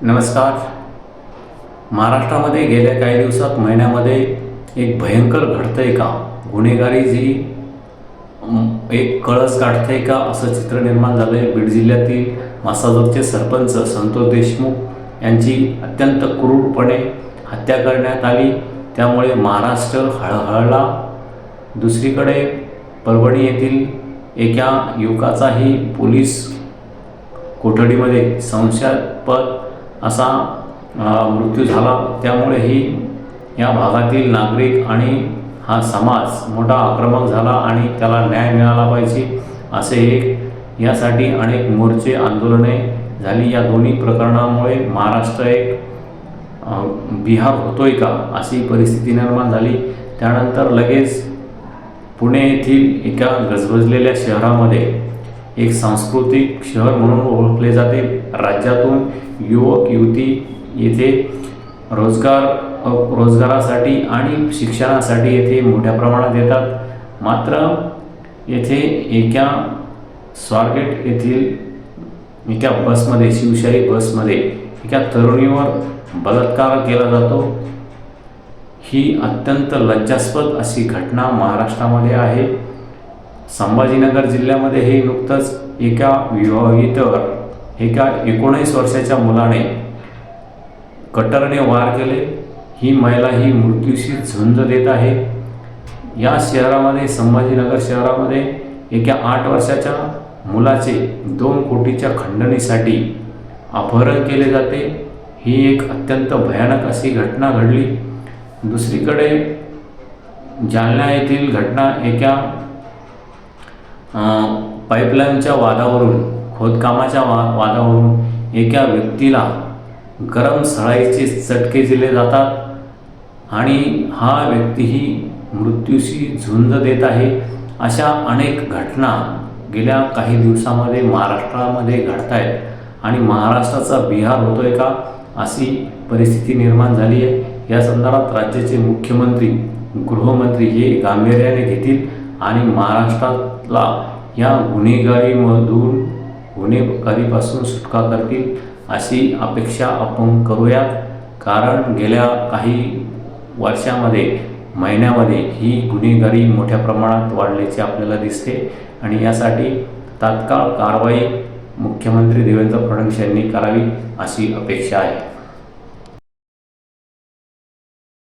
नमस्कार. महाराष्ट्रामध्ये गेल्या काही दिवसात महिन्यामध्ये एक भयंकर घडतंय का, गुन्हेगारी जी एक कळस गाठते का, असं चित्र निर्माण झालं आहे. बीड जिल्ह्यातील मासाजोगचे सरपंच संतोष देशमुख यांची अत्यंत क्रूरपणे हत्या करण्यात आली. त्यामुळे महाराष्ट्र हळहळला. दुसरीकडे परभणी येथील एका युवकाचाही पोलीस कोठडीमध्ये संशयास्पद असा मृत्यू झाला. त्यामुळेही या भागातील नागरिक आणि हा समाज मोठा आक्रमक झाला आणि त्याला न्याय मिळाला पाहिजे असे यासाठी अनेक मोर्चे आंदोलने झाली. या दोन्ही प्रकरणामुळे महाराष्ट्र एक बिहार होतोय का अशी परिस्थिती निर्माण झाली. त्यानंतर लगेच पुणे येथील एका गजबजलेल्या शहरामध्ये एक सांस्कृतिक शहर म्हणून ओळखले जाते. राज्यातून युवक युवती येथे रोजगारासाठी आणि शिक्षणासाठी येथे मोठ्या प्रमाणात येतात. मात्र येथे एका स्वारगेट येथील एका बसमध्ये, शिवशाही बसमध्ये एका तरुणीवर बलात्कार केला जातो. ही अत्यंत लज्जास्पद अशी घटना महाराष्ट्रामध्ये आहे. संभाजीनगर जिल्ह्यामध्ये हे नुकतंच एका विवाहितेवर एका 19 वर्षाच्या मुलाने कटरने वार केले. ही महिला ही मृत्यूशी झुंज देत आहे. या शहरामध्ये, संभाजीनगर शहरामध्ये एका 8 वर्षाच्या मुलाचे 2 कोटीच्या खंडणीसाठी अपहरण केले जाते. ही एक अत्यंत भयानक अशी घटना घडली. दुसरीकडे जालना येथील घटना एका पाईपलाईनच्या वादावरून, खोदकामाच्या वादावरून एका व्यक्तीला गरम सळाईचे चटके दिले जातात आणि हा व्यक्तीही मृत्यूशी झुंज देत आहे. अशा अनेक घटना गेल्या काही दिवसामध्ये महाराष्ट्रामध्ये घडत आहेत आणि महाराष्ट्राचा बिहार होतोय का अशी परिस्थिती निर्माण झाली आहे. या संदर्भात राज्याचे मुख्यमंत्री, गृहमंत्री हे गांभीर्याने घेतील आणि महाराष्ट्राला या गुन्हेगारीपासून सुटका करतील अशी अपेक्षा आपण करूयात. कारण गेल्या काही वर्षामध्ये, महिन्यामध्ये ही गुन्हेगारी मोठ्या प्रमाणात वाढल्याचे आपल्याला दिसते आणि यासाठी तात्काळ कारवाई मुख्यमंत्री देवेंद्र फडणवीस यांनी करावी अशी अपेक्षा आहे.